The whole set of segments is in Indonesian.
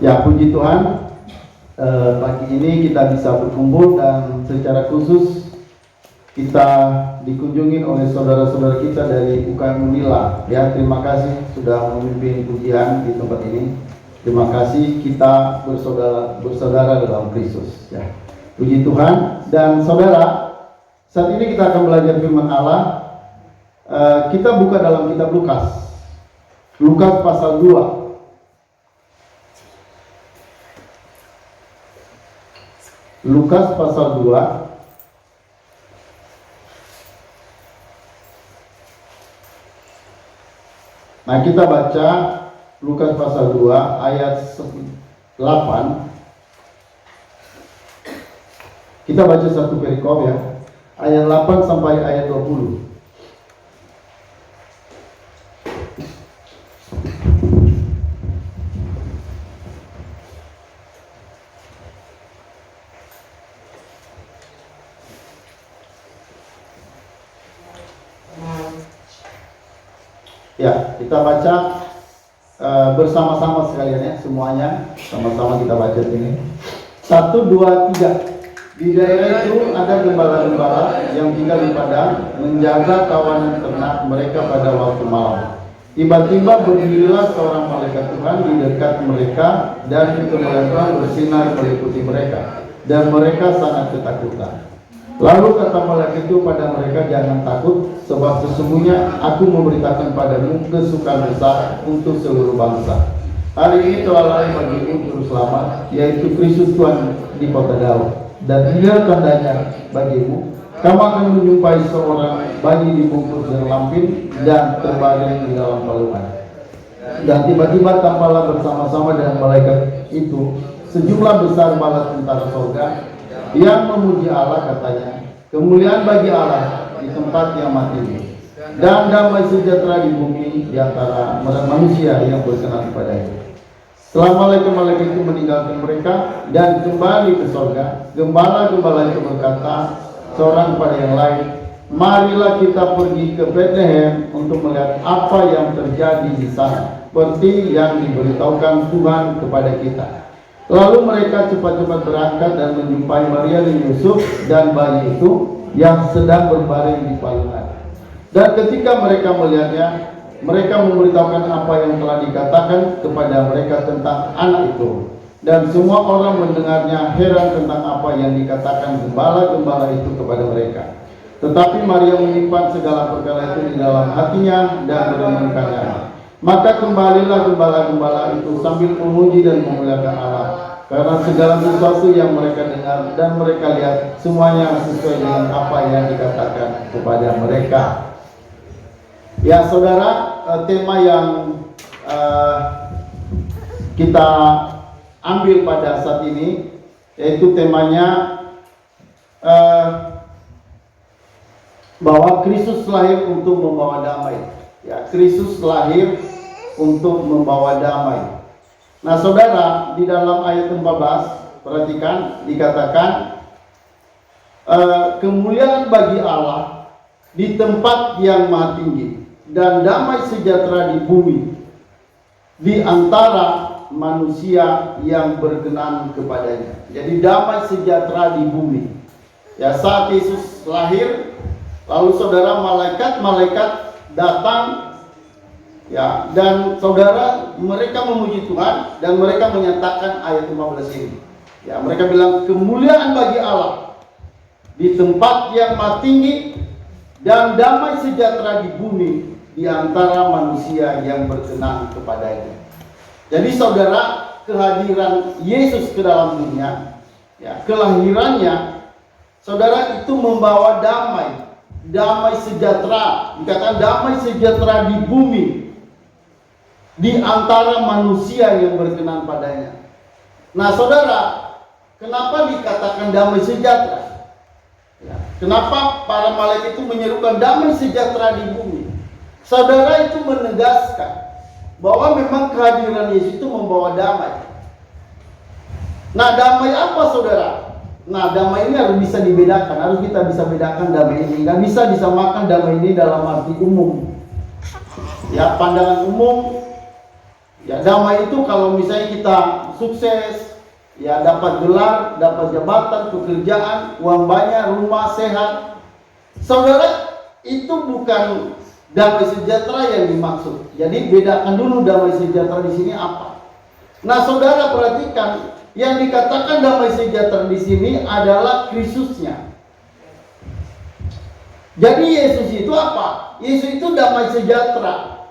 Ya, puji Tuhan, pagi ini kita bisa berkumpul dan secara khusus kita dikunjungi oleh saudara-saudara kita dari UKM Unila. Ya, terima kasih sudah memimpin pujian di tempat ini. Terima kasih, kita bersaudara dalam Kristus. Ya, puji Tuhan. Dan saudara, saat ini kita akan belajar firman Allah. Kita buka dalam kitab Lukas. Lukas pasal 2. Lukas pasal 2 Nah, kita baca Lukas pasal 2 ayat 8. Kita baca satu perikop ya, ayat 8 sampai ayat 20. Ya, kita baca bersama-sama sekalian ya, semuanya sama-sama kita baca ini. 1, 2, 3. Di daerah itu ada gembala-gembala yang tinggal di padang, menjaga kawanan ternak mereka pada waktu malam. Tiba-tiba berdirilah seorang malaikat Tuhan di dekat mereka, dan kemuliaan Tuhan bersinar meliputi mereka, dan mereka sangat ketakutan. Lalu kata malaikat itu pada mereka, jangan takut, sebab sesungguhnya aku memberitakan padamu kesukaan besar untuk seluruh bangsa. Hari ini telah lahir bagimu juru selamat, yaitu Kristus Tuhan di kota Daud. Dan inilah tandanya bagimu, kamu akan menjumpai seorang bayi dibungkus dengan lampin dan terbaring di dalam palungan. Dan tiba-tiba tampaklah bersama-sama dengan malaikat itu sejumlah besar bala tentara surga yang memuji Allah, katanya, kemuliaan bagi Allah di tempat yang maha tinggi, dan damai sejahtera di bumi di antara manusia yang berkenan kepadanya. Setelah malaikat-malaikat itu meninggalkan mereka dan kembali ke surga, gembala-gembala itu berkata seorang kepada yang lain, marilah kita pergi ke Bethlehem untuk melihat apa yang terjadi di sana, seperti yang diberitahukan Tuhan kepada kita. Lalu mereka cepat-cepat berangkat dan menjumpai Maria dan Yusuf dan bayi itu yang sedang berbaring di palungan. Dan ketika mereka melihatnya, mereka memberitahukan apa yang telah dikatakan kepada mereka tentang anak itu. Dan semua orang mendengarnya heran tentang apa yang dikatakan gembala-gembala itu kepada mereka. Tetapi Maria menyimpan segala perkara itu di dalam hatinya dan merenungkannya. Maka kembalilah gembala-gembala itu sambil memuji dan memuliakan Allah, karena segala sesuatu yang mereka dengar dan mereka lihat semuanya sesuai dengan apa yang dikatakan kepada mereka. Ya saudara, tema yang kita ambil pada saat ini yaitu temanya bahwa Kristus lahir untuk membawa damai. Ya, Kristus lahir untuk membawa damai. Nah saudara, di dalam ayat 14, perhatikan, dikatakan kemuliaan bagi Allah di tempat yang maha tinggi, dan damai sejahtera di bumi di antara manusia yang berkenan kepadanya. Jadi damai sejahtera di bumi. Ya, saat Yesus lahir, lalu saudara, malaikat-malaikat datang. Ya, dan saudara, mereka memuji Tuhan dan mereka menyatakan ayat 15 ini. Ya, mereka bilang kemuliaan bagi Allah di tempat yang maha tinggi dan damai sejahtera di bumi di antara manusia yang berkenan kepadanya. Jadi saudara, kehadiran Yesus ke dalam dunia, ya, kelahirannya, saudara, itu membawa damai, damai sejahtera. Dikatakan damai sejahtera di bumi di antara manusia yang berkenan padanya. Nah saudara, kenapa dikatakan damai sejahtera? Ya, kenapa para malaikat itu menyerukan damai sejahtera di bumi? Saudara, itu menegaskan bahwa memang kehadiran Yesus itu membawa damai. Nah damai apa saudara? Nah damai ini harus bisa dibedakan, harus kita bisa bedakan damai ini. Nggak bisa disamakan damai ini dalam arti umum. Ya, pandangan umum Ya, damai itu kalau misalnya kita sukses, ya dapat gelar, dapat jabatan, pekerjaan, uang banyak, rumah sehat. Saudara, itu bukan damai sejahtera yang dimaksud. Jadi bedakan dulu damai sejahtera di sini apa. Nah, saudara perhatikan, yang dikatakan damai sejahtera di sini adalah Kristusnya. Jadi Yesus itu apa? Yesus itu damai sejahtera.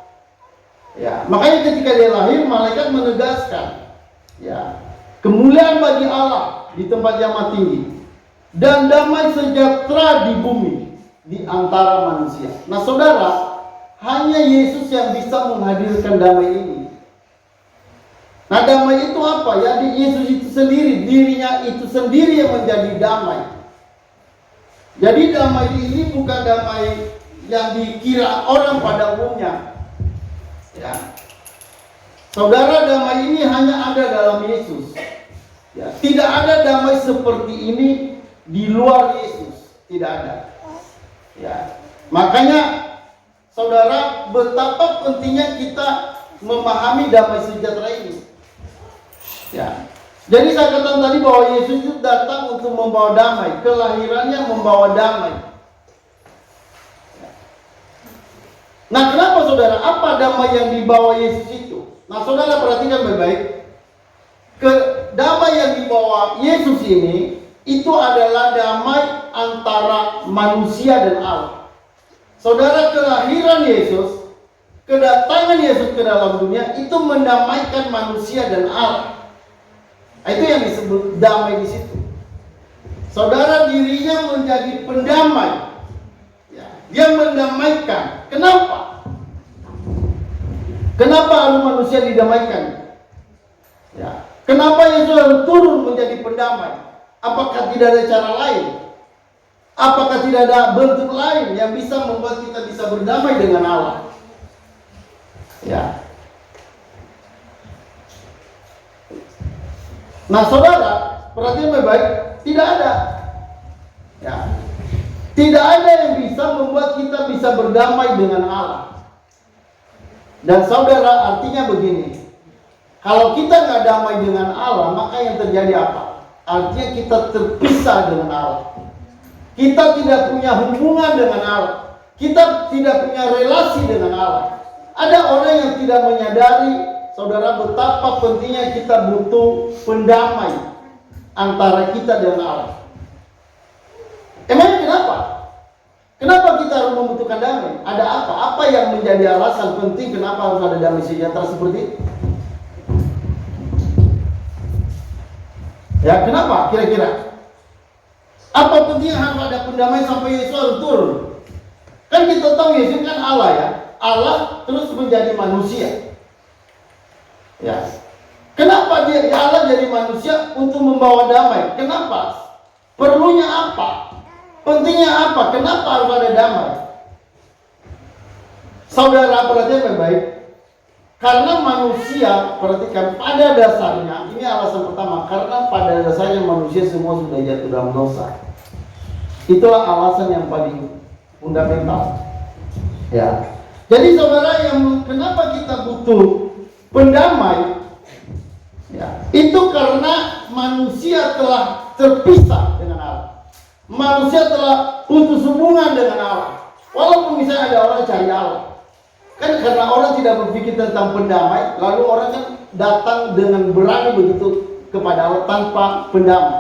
Ya, makanya ketika dia lahir, malaikat menegaskan, ya, kemuliaan bagi Allah di tempat yang maha tinggi dan damai sejahtera di bumi di antara manusia. Nah, saudara, hanya Yesus yang bisa menghadirkan damai ini. Nah, damai itu apa? Ya, di Yesus itu sendiri, dirinya itu sendiri yang menjadi damai. Jadi damai ini bukan damai yang dikira orang pada umumnya. Ya. Saudara, damai ini hanya ada dalam Yesus. Ya, tidak ada damai seperti ini di luar Yesus, tidak ada. Ya. Makanya saudara, betapa pentingnya kita memahami damai sejahtera ini. Ya. Jadi saya katakan tadi bahwa Yesus itu datang untuk membawa damai, kelahirannya membawa damai. Nah, kenapa saudara? Apa damai yang dibawa Yesus itu? Nah, saudara perhatikan baik-baik. Damai yang dibawa Yesus ini itu adalah damai antara manusia dan Allah. Saudara, kelahiran Yesus, kedatangan Yesus ke dalam dunia itu mendamaikan manusia dan Allah. Itu yang disebut damai di situ. Saudara, dirinya menjadi pendamai. Dia mendamaikan. Kenapa? Kenapa manusia didamaikan? Ya. Kenapa Yesus harus turun menjadi pendamai? Apakah tidak ada cara lain? Apakah tidak ada bentuk lain yang bisa membuat kita bisa berdamai dengan Allah? Ya. Nah, saudara, perhatian baik-baik, tidak ada. Ya. Tidak ada yang bisa membuat kita bisa berdamai dengan Allah. Dan saudara, artinya begini. Kalau kita nggak damai dengan Allah, maka yang terjadi apa? Artinya kita terpisah dengan Allah. Kita tidak punya hubungan dengan Allah. Kita tidak punya relasi dengan Allah. Ada orang yang tidak menyadari, saudara, betapa pentingnya kita butuh pendamai antara kita dengan Allah. Emangnya kenapa? Kenapa kita harus membutuhkan damai? Ada apa? Apa yang menjadi alasan penting kenapa harus ada damai sejahtera seperti itu? Ya, kenapa kira-kira? Apa pentingnya harus ada pendamai sampai Yesus harus turun? Kan kita tahu Yesus kan Allah ya. Allah terus menjadi manusia. Ya. Kenapa Allah jadi manusia untuk membawa damai? Kenapa? Perlunya apa? Pentingnya apa? Kenapa harus ada damai? Saudara, perhatian baik-baik. Karena manusia, perhatikan, pada dasarnya, ini alasan pertama, karena pada dasarnya manusia semua sudah jatuh dalam dosa. Itulah alasan yang paling fundamental. Ya. Jadi saudara, yang kenapa kita butuh pendamai? Ya, itu karena manusia telah terpisah dengan Allah. Manusia telah putus hubungan dengan Allah. Walaupun misalnya ada orang cari Allah, kan karena orang tidak berpikir tentang pendamai, lalu orang kan datang dengan berani begitu kepada Allah tanpa pendamai.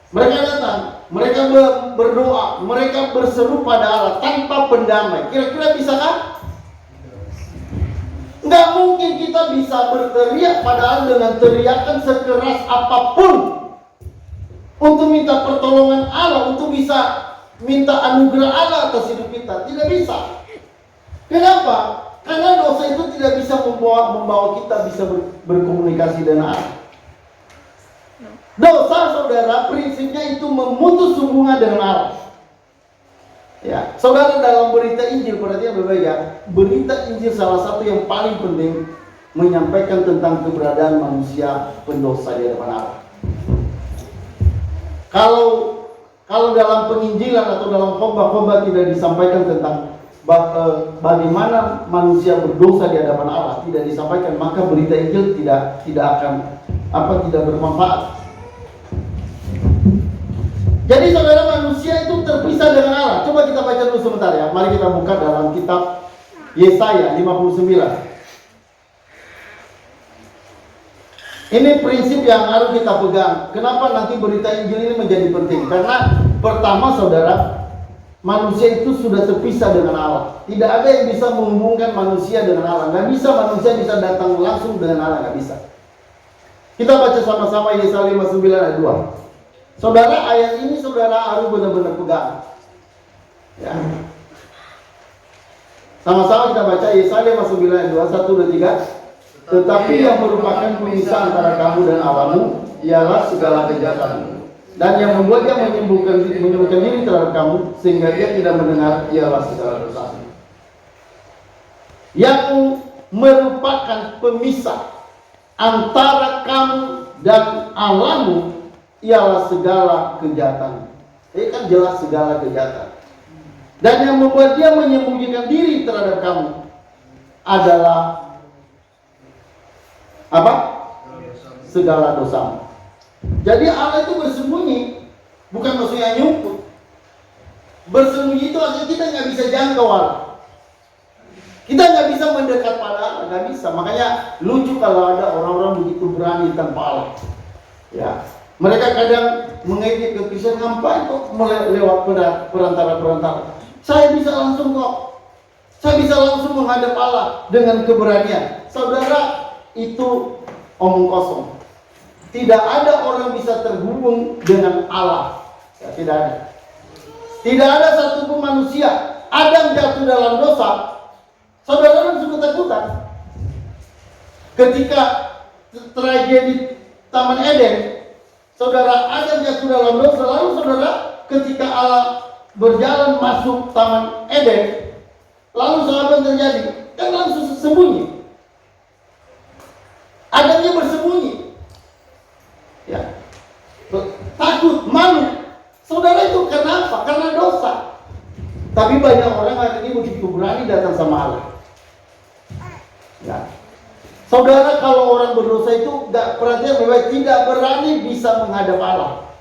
Mereka datang, mereka berdoa, mereka berseru pada Allah tanpa pendamai. Kira-kira bisa kan? Nggak mungkin kita bisa berteriak pada Allah dengan teriakan sekeras apapun untuk minta pertolongan Allah, untuk bisa minta anugerah Allah atas hidup kita. Tidak bisa. Kenapa? Karena dosa itu tidak bisa membawa kita bisa berkomunikasi dengan Allah. Dosa, saudara, prinsipnya itu memutus hubungan dengan Allah. Ya, saudara, dalam berita Injil, perhatian baik-baik ya. Berita Injil salah satu yang paling penting menyampaikan tentang keberadaan manusia pendosa di hadapan Allah. Kalau dalam penginjilan atau dalam khotbah-khotbah tidak disampaikan tentang bagaimana manusia berdosa di hadapan Allah tidak disampaikan, maka berita Injil tidak akan tidak bermanfaat. Jadi saudara, manusia itu terpisah dengan Allah. Coba kita baca dulu sebentar ya. Mari kita buka dalam kitab Yesaya 59. Ini prinsip yang harus kita pegang. Kenapa nanti berita Injil ini menjadi penting? Karena pertama saudara, manusia itu sudah terpisah dengan Allah. Tidak ada yang bisa menghubungkan manusia dengan Allah. Nggak bisa manusia bisa datang langsung dengan Allah, nggak bisa. Kita baca sama-sama Yesaya 59 ayat 2. Saudara, ayat ini saudara harus benar-benar pegang. Ya. Sama-sama kita baca Yesaya 59 ayat 2, 1, 2, 3. Tetapi yang merupakan pemisah antara kamu dan Allahmu ialah segala kejahatanmu, dan yang membuat dia menyembuhkan diri terhadap kamu sehingga dia tidak mendengar ialah segala dosa. Yang merupakan pemisah antara kamu dan Allahmu ialah segala kejahatan. Ini kan jelas segala kejahatan. Dan yang membuat dia menyembunyikan diri terhadap kamu adalah apa? Segala dosa. Jadi Allah itu bersembunyi, bukan maksudnya nyumput. Bersembunyi itu artinya kita nggak bisa jangkau Allah. Kita nggak bisa mendekat pada Allah, nggak bisa. Makanya lucu kalau ada orang-orang begitu berani tanpa Allah. Ya, mereka kadang mengejek ke Kristen, ngapain kok lewat perantara-perantara. Saya bisa langsung kok. Saya bisa langsung menghadap Allah dengan keberanian. Saudara, itu omong kosong. Tidak ada orang bisa terhubung dengan Allah. Ya, tidak ada. Tidak ada satupun manusia. Adam jatuh dalam dosa, saudara langsung ketakutan. Ketika tragedi Taman Eden, saudara, Adam jatuh dalam dosa, lalu saudara, ketika Allah berjalan masuk Taman Eden, lalu apa yang terjadi? Kan langsung sembunyi. Adamnya bersembunyi, ya, takut, malu. Saudara, itu kenapa? Karena dosa. Tapi banyak orang hari ini begitu berani datang sama Allah. Ya. Saudara, kalau orang berdosa itu perhatian baik, tidak berani bisa menghadap Allah.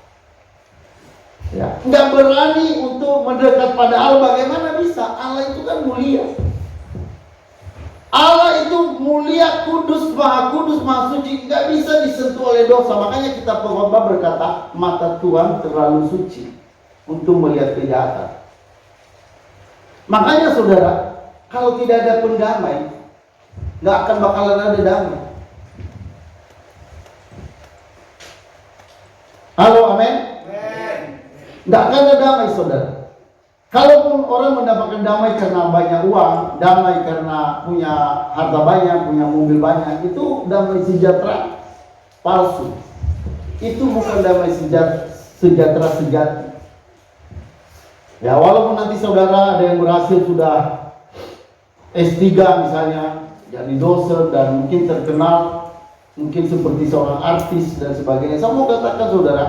Ya. Nggak berani untuk mendekat pada Allah. Bagaimana bisa? Allah itu kan mulia. Allah itu mulia, kudus, maha suci, nggak bisa disentuh oleh dosa. Makanya kita pengkhotbah berkata, mata Tuhan terlalu suci untuk melihat kejahatan. Makanya saudara, kalau tidak ada pendamai, nggak akan bakalan ada damai. Halo, amin? Nggak akan ada damai saudara. Kalaupun orang mendapatkan damai karena banyak uang, damai karena punya harta banyak, punya mobil banyak, itu damai sejahtera palsu. Itu bukan damai sejahtera sejati. Ya, walaupun nanti saudara ada yang berhasil sudah S3 misalnya, jadi dosen dan mungkin terkenal, mungkin seperti seorang artis dan sebagainya. Saya mau katakan saudara,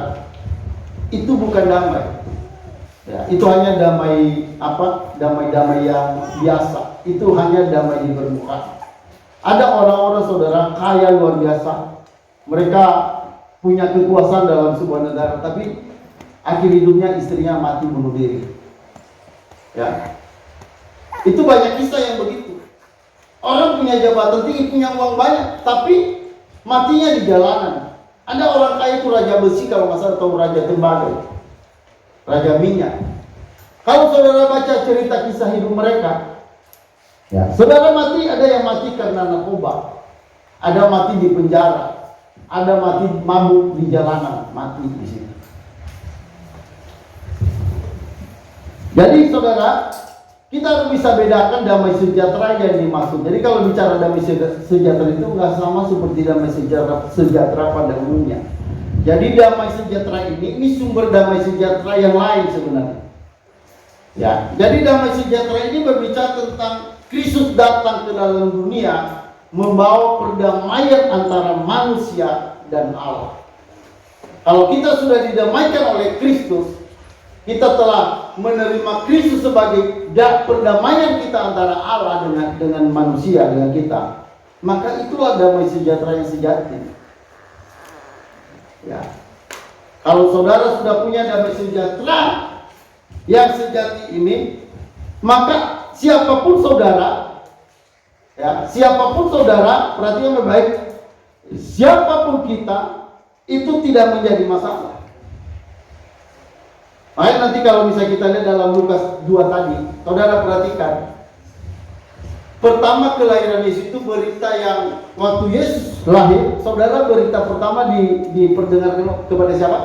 itu bukan damai. Ya, itu hanya damai yang biasa. Itu hanya damai di permukaan. Ada orang-orang saudara kaya luar biasa. Mereka punya kekuasaan dalam sebuah negara, tapi akhir hidupnya istrinya mati bunuh diri. Ya, itu banyak kisah yang begitu. Orang punya jabatan tinggi, punya uang banyak, tapi matinya di jalanan. Ada orang kaya itu raja besi kalau nggak salah, atau raja tembaga, raja minyak. Kalau saudara baca cerita kisah hidup mereka, ya, saudara mati, ada yang mati karena narkoba, ada mati di penjara, ada mati mabuk di jalanan, mati di situ. Jadi saudara, kita harus bisa bedakan damai sejahtera yang dimaksud. Jadi kalau bicara damai sejahtera itu nggak sama seperti damai sejahtera pada umumnya. Jadi damai sejahtera ini sumber damai sejahtera yang lain sebenarnya. Ya, jadi damai sejahtera ini berbicara tentang Kristus datang ke dalam dunia membawa perdamaian antara manusia dan Allah. Kalau kita sudah didamaikan oleh Kristus, kita telah menerima Kristus sebagai perdamaian kita antara Allah dengan manusia, dengan kita, maka itulah damai sejahtera yang sejati. Ya. Kalau saudara sudah punya damai sejahtera yang sejati ini, maka siapapun saudara, ya, siapapun saudara, perhatikan baik, siapapun kita, itu tidak menjadi masalah. Makanya nanti kalau misalnya kita lihat dalam Lukas 2 tadi, saudara perhatikan, pertama kelahiran Yesus itu berita yang waktu Yesus lahir, saudara berita pertama diperdengarkan kepada siapa?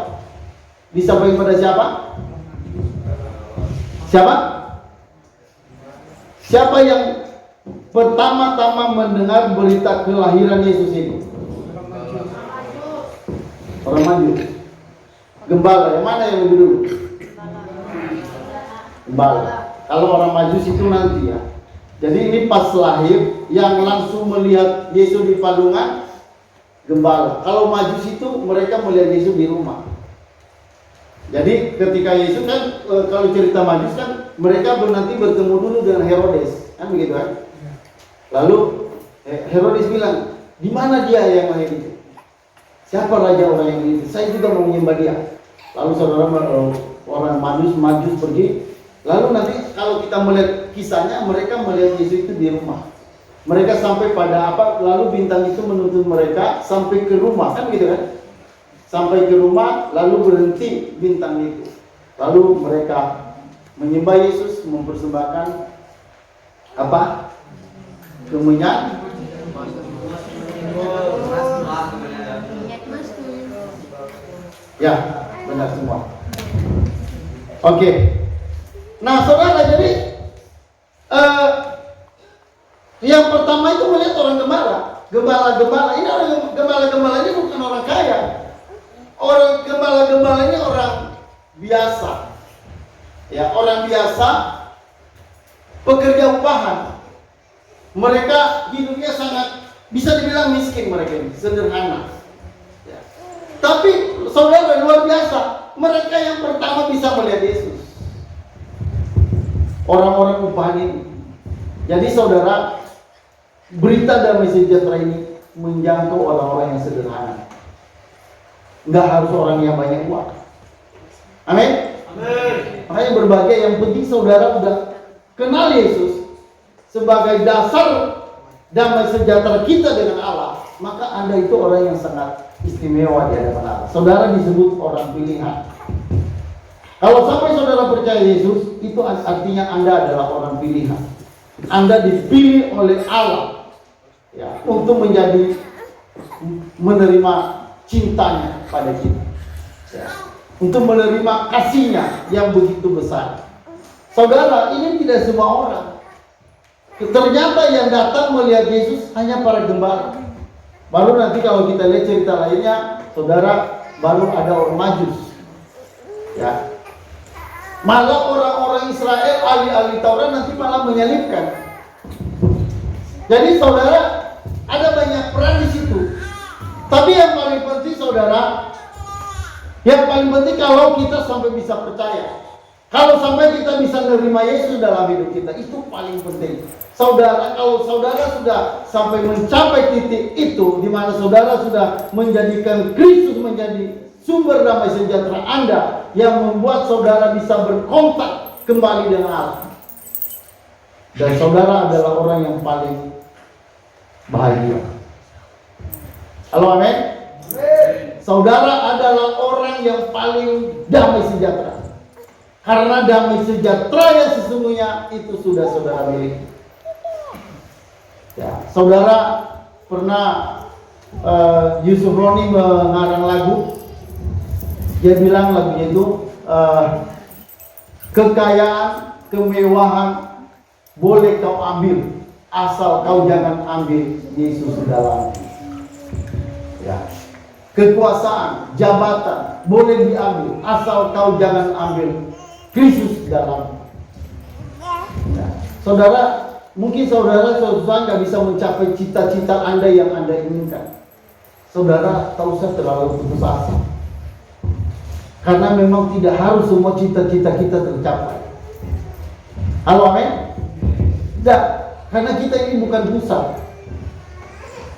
Disampaikan pada siapa? Siapa? Siapa yang pertama-tama mendengar berita kelahiran Yesus itu? Orang Maju. Gembala, yang mana yang lebih dulu? Gembala. Kalau orang Majus itu nanti ya. Jadi ini pas lahir, yang langsung melihat Yesus di palungan, gembala. Kalau Majus itu mereka melihat Yesus di rumah. Jadi ketika Yesus kan, kalau cerita Majus kan, mereka nanti bertemu dulu dengan Herodes, kan begitu kan? Lalu Herodes bilang, di mana dia yang lahir itu? Siapa raja orang yang itu? Saya juga mau menyembah dia. Lalu saudara orang Majus pergi. Lalu nanti kalau kita melihat kisahnya, mereka melihat Yesus itu di rumah. Mereka sampai pada apa? Lalu bintang itu menuntun mereka sampai ke rumah, kan gitu kan? Sampai ke rumah, lalu berhenti bintang itu. Lalu mereka menyembah Yesus, mempersembahkan apa? Kemenyan. Ya, benar semua. Oke. Nah, saudara, jadi yang pertama itu melihat orang gembala. Ini orang gembala ini bukan orang kaya. Orang gembala ini orang biasa. Ya, orang biasa, pekerja upahan. Mereka hidupnya sangat bisa dibilang miskin, mereka ini sederhana. Ya. Tapi saudara luar biasa, mereka yang pertama bisa melihat Yesus. Orang-orang upahan ini. Jadi saudara, berita damai sejahtera ini menjangkau orang-orang yang sederhana. Enggak harus orang yang banyak uang. Amin. Amin. Makanya berbagai yang penting saudara udah kenal Yesus sebagai dasar damai sejahtera kita dengan Allah, maka Anda itu orang yang sangat istimewa di hadapan Allah. Saudara disebut orang pilihan. Kalau sampai saudara percaya Yesus, itu artinya Anda adalah orang pilihan. Anda dipilih oleh Allah, ya, untuk menerima cintanya pada kita, ya, untuk menerima kasihnya yang begitu besar. Saudara, ini tidak semua orang. Ternyata yang datang melihat Yesus hanya para gembala. Baru nanti kalau kita lihat cerita lainnya, saudara, baru ada orang Majus, ya. Malah orang-orang Israel, ahli-ahli Taurat nanti malah menyalibkan. Jadi saudara, ada banyak peran di situ. Tapi yang paling penting saudara, yang paling penting kalau kita sampai bisa percaya, kalau sampai kita bisa menerima Yesus dalam hidup kita, itu paling penting. Saudara, kalau saudara sudah sampai mencapai titik itu, di mana saudara sudah menjadikan Kristus menjadi sumber damai sejahtera Anda, yang membuat saudara bisa berkontak kembali dengan Allah. Dan saudara adalah orang yang paling bahagia. Halo, amin? Saudara adalah orang yang paling damai sejahtera. Karena damai sejahtera yang sesungguhnya itu sudah saudara miliki. Ya, saudara pernah Yusuf Roni mengarang lagu. Dia bilang lagunya itu kekayaan, kemewahan boleh kau ambil, asal kau jangan ambil Yesus dalam. Ya. Kekuasaan, jabatan boleh diambil, asal kau jangan ambil Kristus dalam. Ya. Saudara, mungkin saudara nggak bisa mencapai cita-cita Anda yang Anda inginkan. Saudara tak usah terlalu putus asa. Karena memang tidak harus semua cita-cita kita tercapai. Halo, amin? Tidak, karena kita ini bukan pusat.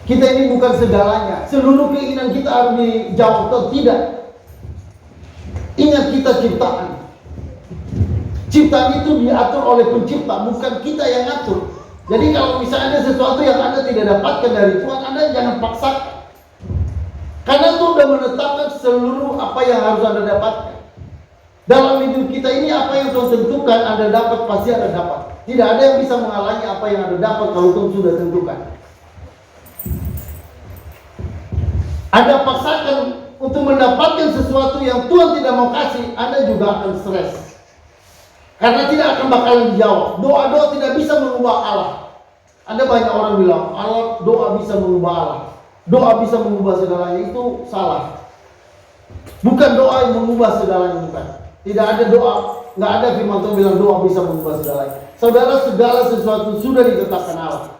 Kita ini bukan segalanya. Seluruh keinginan kita harus dijawab atau tidak. Ingat, kita ciptaan. Ciptaan itu diatur oleh pencipta, bukan kita yang ngatur. Jadi kalau misalnya ada sesuatu yang Anda tidak dapatkan dari Tuhan, Anda jangan paksakan. Karena Tuhan sudah menetapkan seluruh apa yang harus Anda dapatkan. Dalam hidup kita ini apa yang Tuhan tentukan Anda dapat, pasti Anda dapat. Tidak ada yang bisa menghalangi apa yang Anda dapat kalau Tuhan sudah tentukan. Anda paksakan untuk mendapatkan sesuatu yang Tuhan tidak mau kasih, Anda juga akan stres. Karena tidak akan bakalan dijawab. Doa-doa tidak bisa mengubah Allah. Ada banyak orang bilang, Allah doa bisa mengubah Allah. Doa bisa mengubah segalanya, itu salah. Bukan doa yang mengubah segalanya, bukan. Tidak ada doa, nggak ada firman Tuhan bilang doa bisa mengubah segalanya. Saudara, segala sesuatu sudah ditetapkan Allah.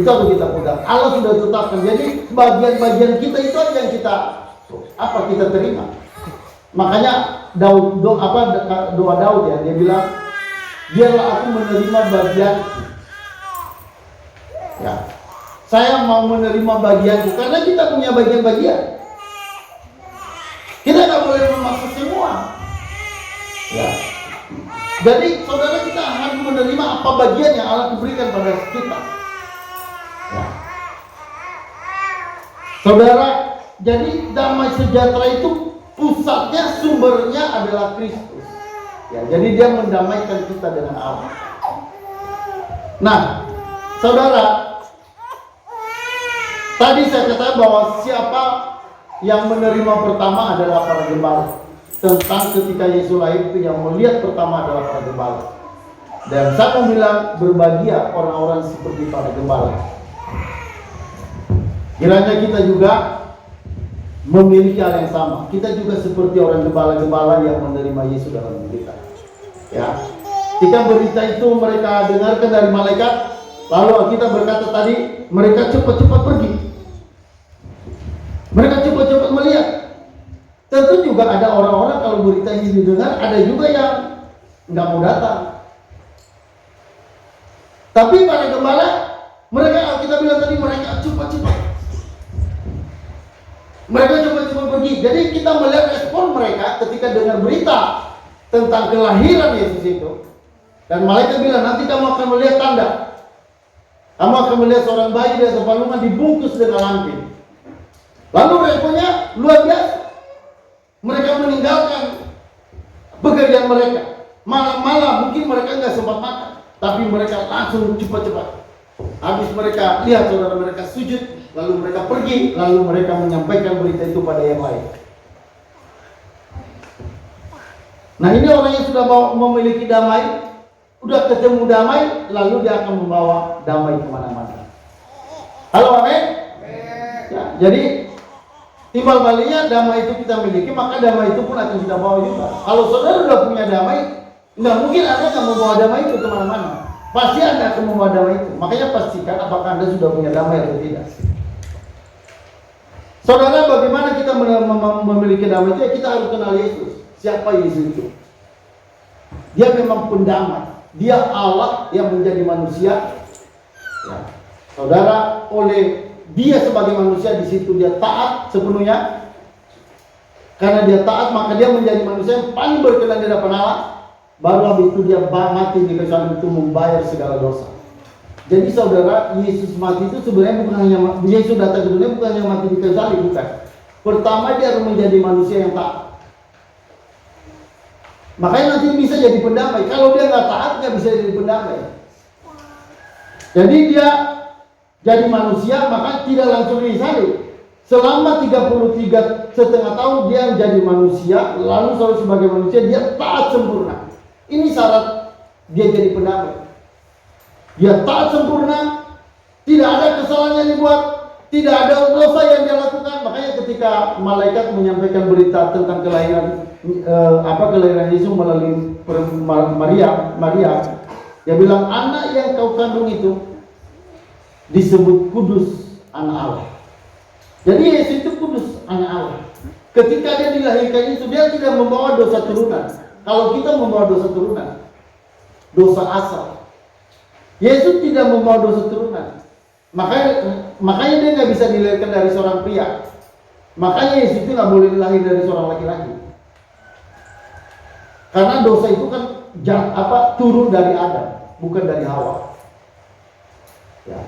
Itu harus kita pegang. Allah sudah tetapkan. Jadi bagian-bagian kita itu aja yang kita terima. Makanya doa Daud ya, dia bilang, biarlah aku menerima bagian. Ya, saya mau menerima bagianku karena kita punya bagian-bagian. Kita nggak boleh memaksa semua. Ya. Jadi saudara, kita harus menerima apa bagian yang Allah berikan pada kita. Ya. Saudara, jadi damai sejahtera itu pusatnya, sumbernya adalah Kristus. Ya, jadi dia mendamaikan kita dengan Allah. Nah, saudara, tadi saya katakan bahwa siapa yang menerima pertama adalah para gembala. Tentang ketika Yesus lahir itu yang melihat pertama adalah para gembala. Dan saya mau bilang, berbahagia orang-orang seperti para gembala. Kiranya kita juga memiliki hal yang sama. Kita juga seperti orang gembala-gembala yang menerima Yesus dalam hidup kita. Ya, ketika berita itu mereka dengarkan dari malaikat, lalu kita berkata tadi, mereka cepat-cepat pergi. Mereka cepat-cepat melihat. Tentu juga ada orang-orang kalau berita ini didengar, ada juga yang nggak mau datang. Tapi para gembala, mereka, kita bilang tadi, mereka cepat-cepat. Mereka cepat-cepat pergi. Jadi kita melihat respon mereka ketika dengar berita tentang kelahiran Yesus itu. Dan malaikat bilang, nanti kamu akan melihat tanda. Kamu akan melihat seorang bayi di atas palungan dibungkus dengan lampin. Lalu responnya luar biasa. Mereka meninggalkan pekerjaan mereka. Malam-malam mungkin mereka nggak sempat makan, tapi mereka langsung cepat-cepat. Habis mereka lihat saudara, mereka sujud, lalu mereka pergi, lalu mereka menyampaikan berita itu pada yang lain. Nah, ini orang yang sudah memiliki damai, udah ketemu damai, lalu dia akan membawa damai kemana-mana. Halo, amin? Ya, jadi timbal baliknya damai itu kita miliki, maka damai itu pun akan kita bawa juga. Kalau saudara sudah punya damai, nggak mungkin Anda akan membawa damai itu kemana-mana. Pasti Anda akan membawa damai itu. Makanya pastikan apakah Anda sudah punya damai atau tidak. Saudara, bagaimana kita memiliki damai itu? Ya, kita harus kenal Yesus. Siapa Yesus itu? Dia memang pendamai. Dia Allah yang menjadi manusia. Ya. Saudara, oleh dia sebagai manusia, di situ dia taat sepenuhnya. Karena dia taat, maka dia menjadi manusia yang paling berkenan di hadapan Allah. Baru habis itu dia mati di kayu salib itu membayar segala dosa. Jadi saudara, Yesus mati itu sebenarnya bukan hanya Yesus datang ke dunia bukan hanya mati di kayu salib, bukan. Pertama dia harus menjadi manusia yang taat. Makanya nanti bisa jadi pendamai. Kalau dia nggak taat, nggak bisa jadi pendamai. Jadi dia jadi manusia, maka tidak langsung disalib. Selama 33,5 tahun dia menjadi manusia, lalu selalu sebagai manusia dia taat sempurna. Ini syarat dia jadi pendamai. Dia taat sempurna, tidak ada kesalahan yang dibuat, tidak ada dosa yang dia lakukan. Makanya ketika malaikat menyampaikan berita tentang kelahiran Yesus melalui Maria, dia bilang, anak yang kau kandung itu disebut kudus, anak Allah. Jadi Yesus itu kudus, anak Allah. Ketika dia dilahirkan itu, dia tidak membawa dosa turunan. Kalau kita membawa dosa turunan, dosa asal. Yesus tidak membawa dosa turunan. Makanya dia nggak bisa dilahirkan dari seorang pria. Makanya Yesus itu nggak boleh lahir dari seorang laki-laki. Karena dosa itu kan turun dari Adam, bukan dari Hawa. Ya.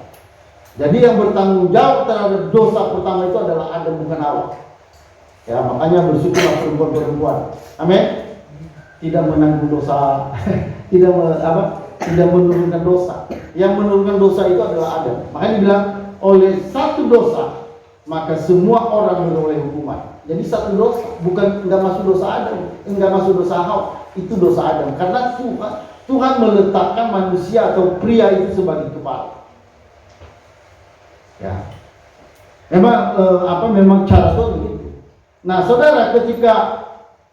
Jadi yang bertanggung jawab terhadap dosa pertama itu adalah Adam, bukan Hawa. Ya, makanya bersyukurlah perempuan-perempuan. Amin. Tidak menanggung dosa, tidak menurunkan dosa. Yang menurunkan dosa itu adalah Adam. Makanya dibilang oleh satu dosa maka semua orang beroleh hukuman. Jadi satu dosa, bukan enggak masuk dosa Adam, enggak masuk dosa Hawa, itu dosa Adam. Karena Tuhan meletakkan manusia atau pria itu sebagai kepala. Ya, memang cara Tuhan begitu. Nah, saudara, ketika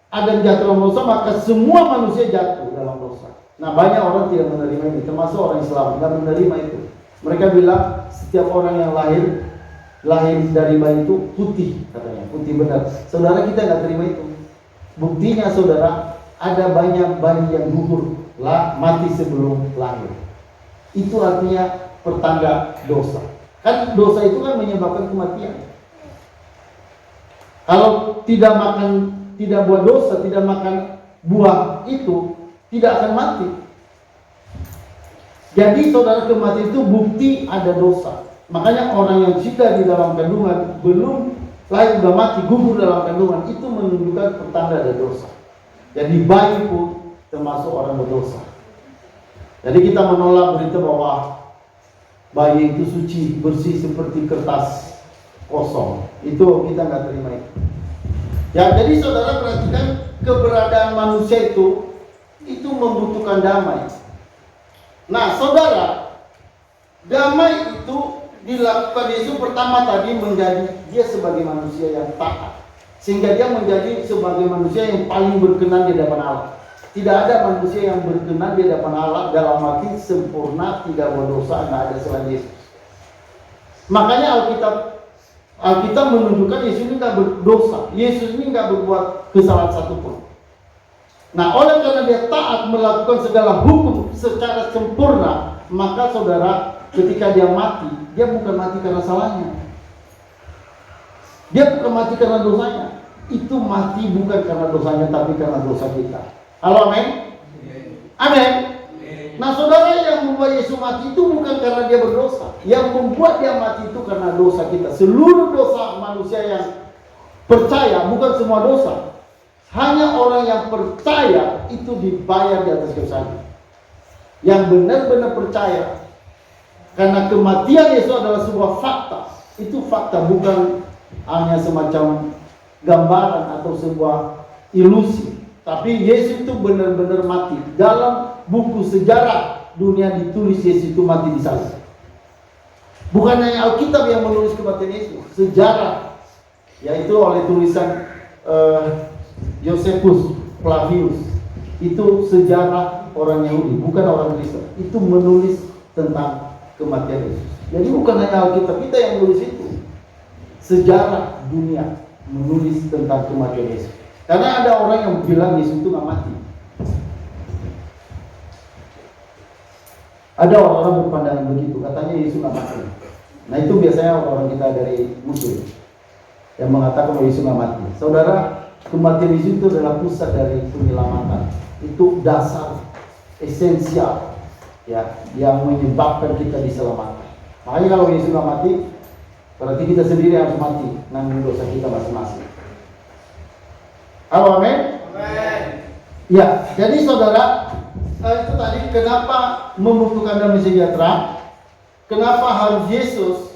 Adam jatuh dalam dosa, maka semua manusia jatuh dalam dosa. Nah, banyak orang tidak menerima ini, termasuk orang Islam tidak menerima itu. Mereka bilang setiap orang yang lahir dari bayi itu putih, katanya putih benar. Saudara, kita nggak terima itu. Buktinya, saudara, ada banyak bayi yang gugur mati sebelum lahir. Itu artinya pertanda dosa. Kan dosa itu kan menyebabkan kematian. Kalau tidak buat dosa, tidak makan buah itu, tidak akan mati. Jadi saudara, kematian itu bukti ada dosa. Makanya orang yang sudah di dalam kandungan, belum lahir sudah mati, gugur dalam kandungan, itu menunjukkan pertanda ada dosa. Jadi bayi pun termasuk orang berdosa. Jadi kita menolak berita bahwa bayi itu suci, bersih seperti kertas kosong. Itu kita nggak terima itu. Ya, jadi saudara perhatikan keberadaan manusia itu membutuhkan damai. Nah, saudara, damai itu dilakukan Yesus pertama tadi menjadi dia sebagai manusia yang taat, sehingga dia menjadi sebagai manusia yang paling berkenan di hadapan Allah. Tidak ada manusia yang berkenan di hadapan Allah dalam arti sempurna, tidak berdosa, nggak ada selain Yesus. Makanya Alkitab menunjukkan Yesus ini nggak berdosa, Yesus ini nggak berbuat kesalahan satupun. Nah, oleh karena dia taat melakukan segala hukum secara sempurna, maka saudara, ketika dia mati, dia bukan mati karena salahnya, dia bukan mati karena dosanya. Itu mati bukan karena dosanya, tapi karena dosa kita. Halo, amin? Amin. Nah, saudara, yang membuat Yesus mati itu bukan karena dia berdosa. Yang membuat dia mati itu karena dosa kita. Seluruh dosa manusia yang percaya, bukan semua dosa. Hanya orang yang percaya itu dibayar di atas kayu salib. Yang benar-benar percaya. Karena kematian Yesus adalah sebuah fakta. Itu fakta, bukan hanya semacam gambaran atau sebuah ilusi. Tapi Yesus itu benar-benar mati. Dalam buku sejarah dunia ditulis Yesus itu mati di salib. Bukan hanya Alkitab yang menulis kematian Yesus, sejarah, yaitu oleh tulisan Josephus Flavius. Itu sejarah orang Yahudi, bukan orang Kristen. Itu menulis tentang kematian Yesus. Jadi bukan hanya Alkitab kita yang menulis itu. Sejarah dunia menulis tentang kematian Yesus. Karena ada orang yang bilang Yesus itu nggak mati. Ada orang-orang berpandangan begitu, katanya Yesus nggak mati. Nah, itu biasanya orang-orang kita dari Muslim yang mengatakan bahwa Yesus nggak mati. Saudara, kematian Yesus itu adalah pusat dari penyelamatan. Itu dasar esensial, ya, yang menyebabkan kita diselamatkan. Makanya kalau Yesus nggak mati, berarti kita sendiri harus mati nanggung dosa kita masing-masing. Halo, amin? Amin. Ya, jadi saudara, itu tadi kenapa membutuhkan damai sejahtera? Kenapa harus Yesus?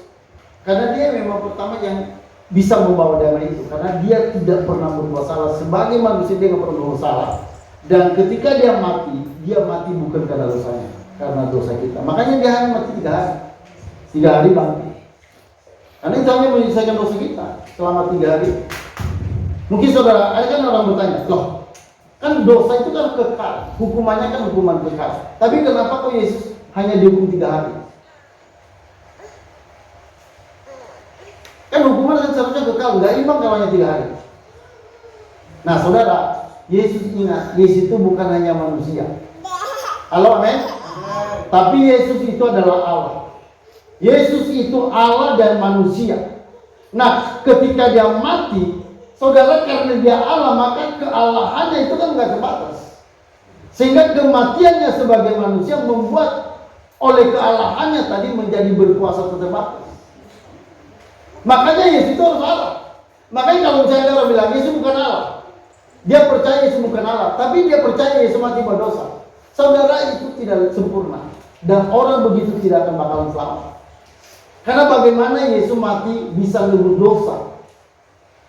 Karena dia memang pertama yang bisa membawa damai itu. Karena dia tidak pernah berbuat salah. Sebagai manusia dia tidak pernah berbuat salah. Dan ketika dia mati bukan karena dosanya, karena dosa kita. Makanya dia hanya mati 3 hari. 3 hari mati. Karena itu hanya menyelesaikan dosa kita selama 3 hari. Mungkin saudara, ada kan orang bertanya, loh, kan dosa itu kan kekal, hukumannya kan hukuman kekal. Tapi kenapa kok Yesus hanya dihukum 3 hari? Kan hukuman kan seharusnya kekal, nggak imbang kalau hanya 3 hari. Nah saudara, Yesus ingat, Yesus itu bukan hanya manusia. Halo, amin? Tapi Yesus itu adalah Allah. Yesus itu Allah dan manusia. Nah, ketika dia mati, saudara, karena dia Allah, maka kealahannya itu kan nggak terbatas. Sehingga kematiannya sebagai manusia membuat oleh kealahannya tadi menjadi berkuasa terbatas. Makanya Yesus itu harus Allah. Makanya kalau misalnya orang bilang Yesus bukan Allah, dia percaya Yesus bukan Allah, tapi dia percaya Yesus mati berdosa. Saudara, itu tidak sempurna, dan orang begitu tidak akan bakalan selamat. Karena bagaimana Yesus mati bisa menebus dosa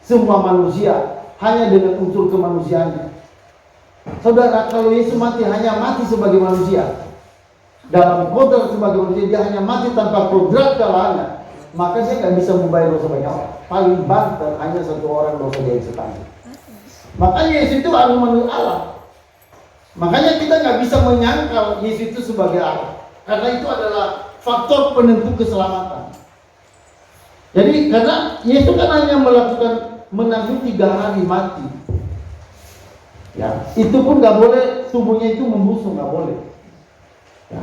semua manusia hanya dengan unsur kemanusiaannya. Saudara, kalau Yesus mati hanya mati sebagai manusia, dalam kodrat sebagai manusia, dia hanya mati tanpa kodrat kalahnya, maka dia nggak bisa membayar dosa banyak orang. Paling banter hanya satu orang dosa dia yang setanggung. Makanya Yesus itu menurut Allah. Makanya kita nggak bisa menyangkal Yesus itu sebagai Allah, karena itu adalah faktor penentu keselamatan. Jadi karena Yesus kan hanya menanggung 3 hari mati. Ya, itu pun nggak boleh, tubuhnya itu membusuk, nggak boleh. Ya.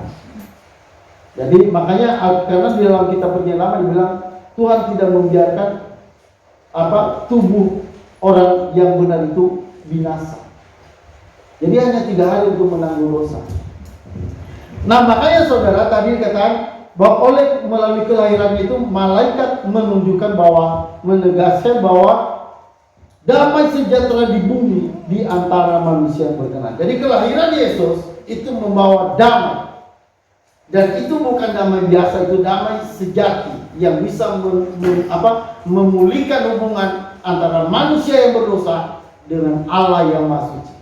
Jadi makanya karena di dalam kitab Perjanjian Lama dibilang Tuhan tidak membiarkan tubuh orang yang benar itu binasa. Jadi hanya 3 hari untuk menanggung dosa. Nah makanya saudara tadi dikatakan bahwa melalui kelahiran itu malaikat menunjukkan bahwa, menegaskan bahwa damai sejahtera di bumi di antara manusia yang berkenan. Jadi kelahiran Yesus itu membawa damai. Dan itu bukan damai biasa, itu damai sejati yang bisa memulihkan hubungan antara manusia yang berdosa dengan Allah yang Maha Suci.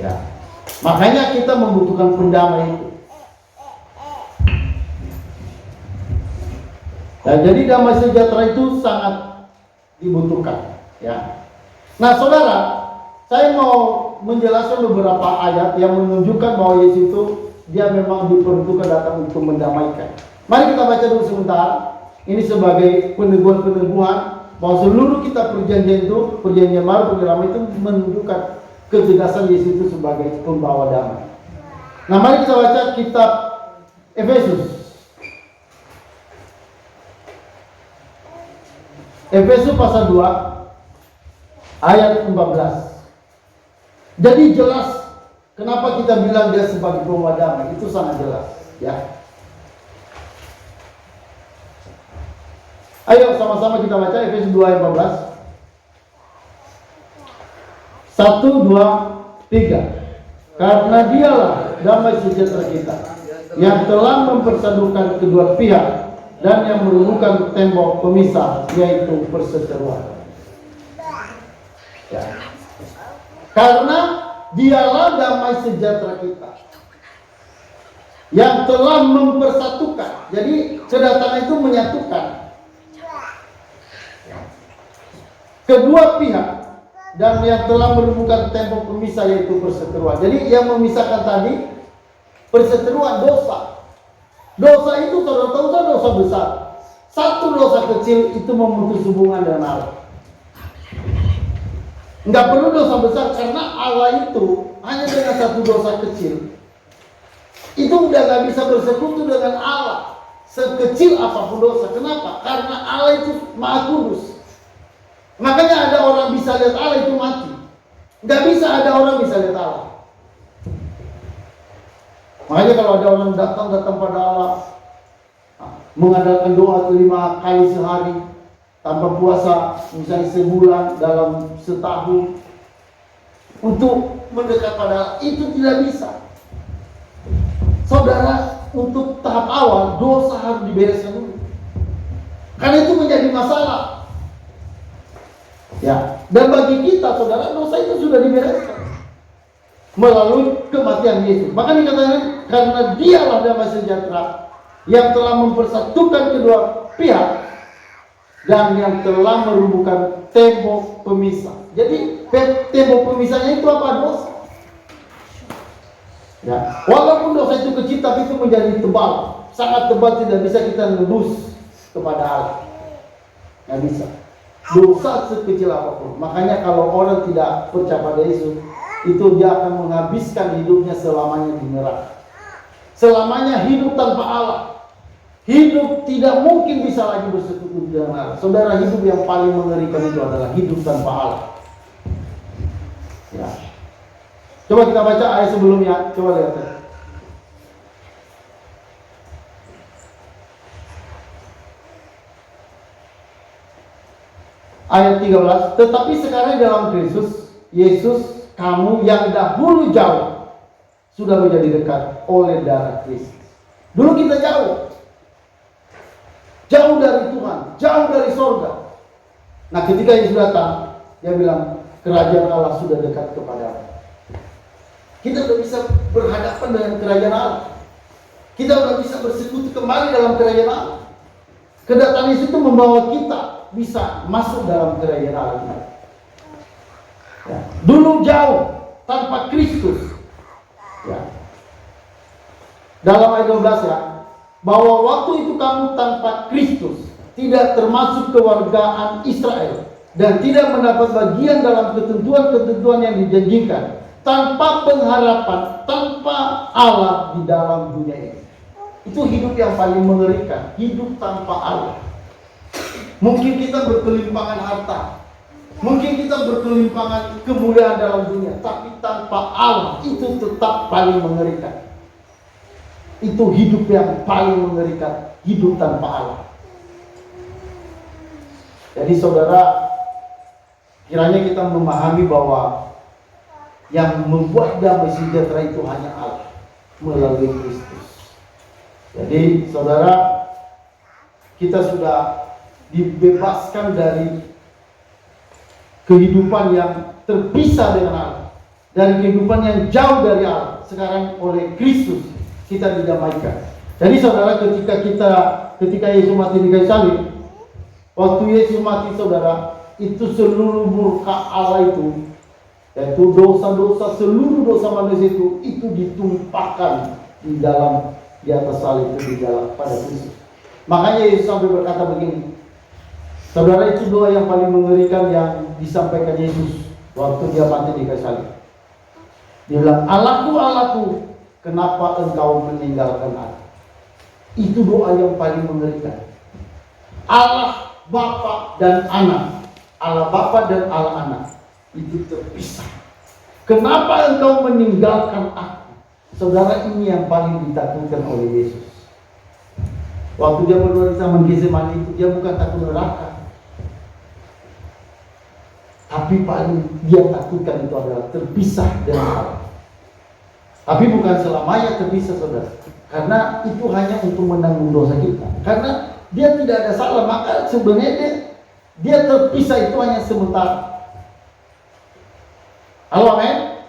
Ya. Makanya kita membutuhkan pendamai itu. Nah, jadi damai sejahtera itu sangat dibutuhkan, ya. Nah, saudara, saya mau menjelaskan beberapa ayat yang menunjukkan bahwa Yesus itu dia memang diperuntukkan datang untuk mendamaikan. Mari kita baca dulu sebentar. Ini sebagai peneguhan bahwa seluruh kitab perjanjian itu, perjanjian baru, perjanjian lama itu menunjukkan ketegasan Yesus itu sebagai pembawa damai. Nah, mari kita baca kitab Efesus. Efesus pasal 2 ayat 14. Jadi jelas kenapa kita bilang dia sebagai pembawa damai, itu sangat jelas, ya. Ayo sama-sama kita baca Efesus 2 ayat 14. 1, 2, 3. Karena dialah damai sejahtera kita, yang telah mempersatukan kedua pihak dan yang meruntuhkan tembok pemisah, yaitu perseteruan. Ya. Karena dialah damai sejahtera kita, yang telah mempersatukan. Jadi kedatangan itu menyatukan kedua pihak dan yang telah meruntuhkan tembok pemisah, yaitu perseteruan. Jadi yang memisahkan tadi perseteruan, dosa. Dosa itu saudara tahu kan dosa besar. Satu dosa kecil itu memutus hubungan dengan Allah. Enggak perlu dosa besar, karena Allah itu hanya dengan satu dosa kecil itu udah gak bisa bersekutu dengan Allah, sekecil apapun dosa. Kenapa? Karena Allah itu Maha Kudus. Makanya ada orang bisa lihat Allah itu mati. Gak bisa ada orang bisa lihat Allah. Makanya kalau ada orang datang pada Allah, mengadakan doa 5 kali sehari tanpa puasa, misalnya sebulan, dalam setahun, untuk mendekat pada Allah, itu tidak bisa. Saudara, untuk tahap awal dosa harus dibereskan dulu, karena itu menjadi masalah. Ya, dan bagi kita saudara, dosa itu sudah dibereskan melalui kematian Yesus. Maka dikatakan karena dialah damai sejahtera yang telah mempersatukan kedua pihak dan yang telah meruntuhkan tembok pemisah. Jadi tembok pemisahnya itu apa? Dosa. Ya, walaupun dosa itu kecil, tapi itu menjadi tebal, sangat tebal, tidak bisa kita nebus kepada Allah. Nggak bisa. dosa sekecil apapun. Makanya kalau orang tidak percaya pada Yesus, itu dia akan menghabiskan hidupnya selamanya di neraka. Selamanya hidup tanpa Allah. Hidup tidak mungkin bisa lagi bersekutu dengan Allah. Saudara, hidup yang paling mengerikan itu adalah hidup tanpa Allah. Ya. Coba kita baca ayat sebelumnya. Coba lihat. Ayat 13. Tetapi sekarang dalam Kristus Yesus, kamu yang dahulu jauh sudah menjadi dekat oleh darah Kristus. Dulu kita jauh dari Tuhan, jauh dari sorga. Nah, ketika Yesus datang, dia bilang kerajaan Allah sudah dekat kepadamu. Kita sudah bisa berhadapan dengan kerajaan Allah. Kita sudah bisa bersekutu kembali dalam kerajaan Allah. Kedatangan Yesus itu membawa kita bisa masuk dalam kerajaan Allah. Ya. Dulu jauh tanpa Kristus. Ya. Dalam ayat 12 ya, bahwa waktu itu kamu tanpa Kristus, tidak termasuk kewargaan Israel, dan tidak mendapat bagian dalam ketentuan-ketentuan yang dijanjikan, tanpa pengharapan, tanpa Allah di dalam dunia ini. Itu hidup yang paling mengerikan, hidup tanpa Allah. Mungkin kita berkelimpangan harta, mungkin kita berkelimpangan kemuliaan dalam dunia, tapi tanpa Allah itu tetap paling mengerikan. Itu hidup yang paling mengerikan, hidup tanpa Allah. Jadi saudara, kiranya kita memahami bahwa yang membuat damai sejahtera itu hanya Allah melalui Kristus. Jadi saudara, kita sudah dibebaskan dari kehidupan yang terpisah dengan Allah, dari kehidupan yang jauh dari Allah. Sekarang oleh Kristus kita didamaikan. Jadi saudara, ketika Yesus mati di kayu salib, waktu Yesus mati saudara, itu seluruh murka Allah itu, yaitu dosa-dosa, seluruh dosa manusia itu ditumpahkan di atas salib itu, di dalam pada Kristus. Makanya Yesus sampai berkata begini. Saudara, itu doa yang paling mengerikan yang disampaikan Yesus waktu dia mati di kayu salib. Dia bilang, Allahku, Allahku, kenapa engkau meninggalkan aku? Itu doa yang paling mengerikan. Allah Bapa dan Anak, Allah Bapa dan Allah Anak itu terpisah. Kenapa engkau meninggalkan aku? Saudara, ini yang paling ditakutkan oleh Yesus. Waktu dia berdoa di Taman Getsemani itu, dia bukan takut neraka, tapi paling dia takutkan itu adalah terpisah dengan Allah. Tapi bukan selamanya terpisah saudara, karena itu hanya untuk menanggung dosa kita. Karena dia tidak ada salah, maka sebenarnya dia terpisah itu hanya sementara. Halo, amin.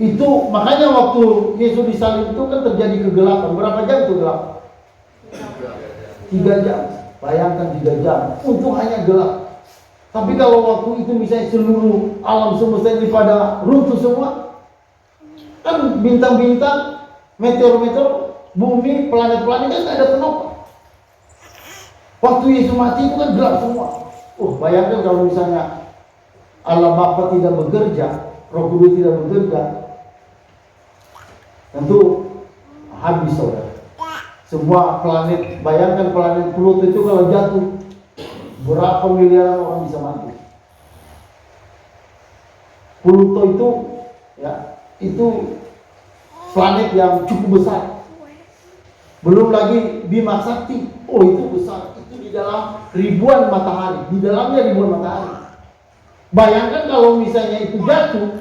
Itu makanya waktu Yesus disalib itu kan terjadi kegelapan. Berapa jam itu gelap? 3 jam. Bayangkan 3 jam untuk hanya gelap. Tapi kalau waktu itu misalnya seluruh alam semesta ini pada runtuh semua, kan bintang-bintang, meteor-meteor, bumi, planet-planet kan tidak ada penopang. Waktu Yesus mati itu kan gelap semua. Bayangkan kalau misalnya Allah Bapa tidak bekerja, Roh Kudus tidak bekerja, tentu habis saudara. Semua planet, bayangkan planet Pluto itu kalau jatuh, berapa miliaran orang bisa mati. Pluto itu ya, itu planet yang cukup besar. Belum lagi Bima Sakti, itu besar. Itu di dalam ribuan matahari, di dalamnya ribuan matahari. Bayangkan kalau misalnya itu jatuh,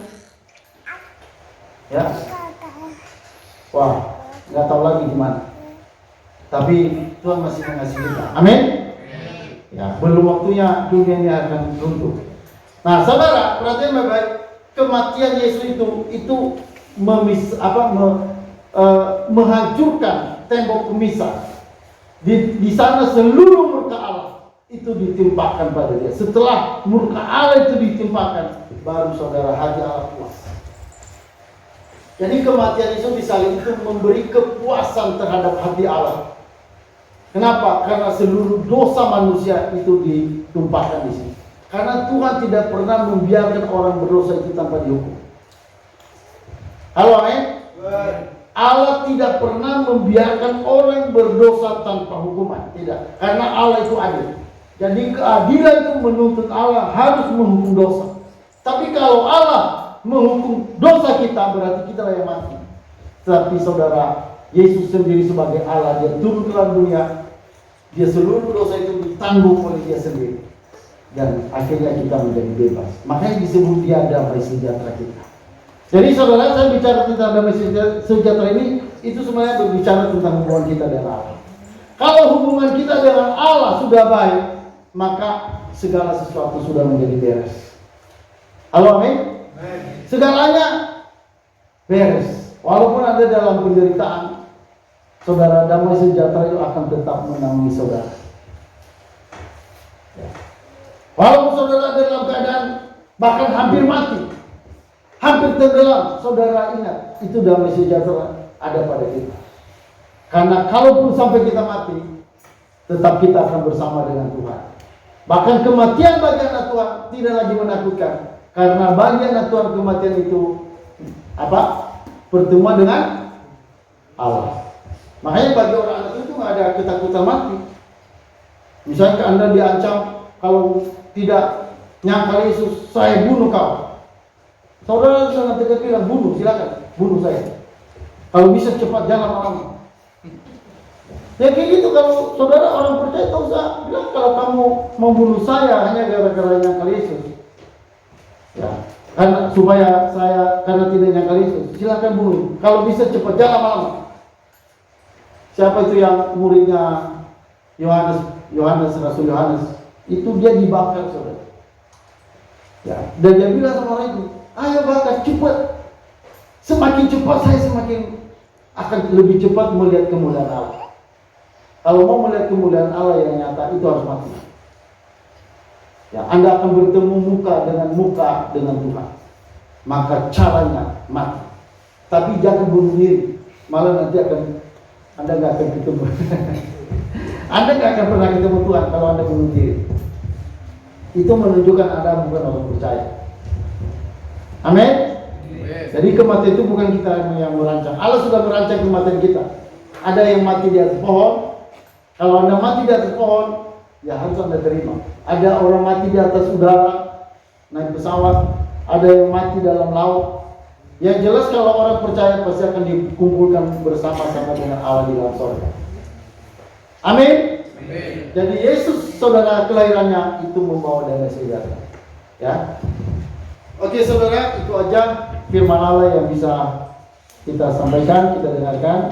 ya, wah, nggak tahu lagi di mana. Tapi Tuhan masih mengasihi kita. Amin. Ya, belum waktunya dunia ini akan runtuh. Nah, saudara, perhatian baik-baik. Kematian Yesus itu menghancurkan tembok pemisah. Di sana seluruh murka Allah itu ditimpakan pada dia. Setelah murka Allah itu ditimpakan, baru saudara hati Allah puas. Jadi kematian Yesus di salib itu memberi kepuasan terhadap hati Allah. Kenapa? Karena seluruh dosa manusia itu ditumpahkan di sini. Karena Tuhan tidak pernah membiarkan orang berdosa itu tanpa dihukum. Halo, amin? Allah tidak pernah membiarkan orang berdosa tanpa hukuman. Tidak. Karena Allah itu adil. Jadi keadilan itu menuntut Allah harus menghukum dosa. Tapi kalau Allah menghukum dosa kita, berarti kita yang mati. Tapi saudara, Yesus sendiri sebagai Allah, dia turun ke dalam dunia, dia seluruh dosa itu ditanggung oleh dia sendiri, dan akhirnya kita menjadi bebas. Makanya disebut dia damai sejahtera kita. Jadi saudara, saya bicara tentang damai sejahtera ini, itu sebenarnya berbicara tentang hubungan kita dengan Allah. Kalau hubungan kita dengan Allah sudah baik, maka segala sesuatu sudah menjadi beres. Halo, amin? Segalanya beres. Walaupun ada dalam penderitaan, saudara, damai sejahtera itu akan tetap menaungi saudara. Walaupun saudara ada dalam keadaan bahkan hampir mati, hampir tenggelam, saudara ingat, itu damai sejahtera ada pada kita. Karena kalaupun sampai kita mati, tetap kita akan bersama dengan Tuhan. Bahkan kematian bagi anak Tuhan tidak lagi menakutkan, karena bagi anak Tuhan kematian itu apa? Pertemuan dengan Allah. Makanya bagi orang anak itu nggak ada ketakutan mati. Misalnya Anda diancam, kalau tidak nyangkal Yesus, saya bunuh kau. Saudara sangat tegas bilang, bunuh, silakan, bunuh saya. Kalau bisa cepat, jangan lama-lama. Ya kayak gitu, kalau saudara orang percaya, tak usah bilang kalau kamu membunuh saya hanya gara-gara nyangkal Yesus. Ya, karena supaya saya karena tidak nyangkal Yesus, silakan bunuh. Kalau bisa cepat, jangan lama-lama. Siapa itu yang muridnya Yohanes, Rasul Yohanes, itu dia dibakar, saudara. Ya, dan dia bilang sama orang itu, ayo bakar cepat. Semakin cepat saya semakin akan lebih cepat melihat kemuliaan Allah. Kalau mau melihat kemuliaan Allah yang nyata, itu harus mati. Ya, Anda akan bertemu muka dengan Tuhan. Maka caranya mati. Tapi jangan bunuh diri, malah nanti Anda nggak akan ketemu. Anda nggak akan pernah ketemu Tuhan kalau Anda bunuh diri. Itu menunjukkan Anda bukan orang percaya. Amin. Jadi kematian itu bukan kita yang merancang. Allah sudah merancang kematian kita. Ada yang mati di atas pohon. Kalau Anda mati di atas pohon, ya harus Anda terima. Ada orang mati di atas udara, naik pesawat. Ada yang mati dalam laut. Yang jelas kalau orang percaya pasti akan dikumpulkan bersama-sama dengan Allah di dalam surga. Amin. Jadi Yesus, saudara, kelahirannya itu membawa damai sejahtera. Ya. Oke saudara, itu aja firman Allah yang bisa kita sampaikan, kita dengarkan.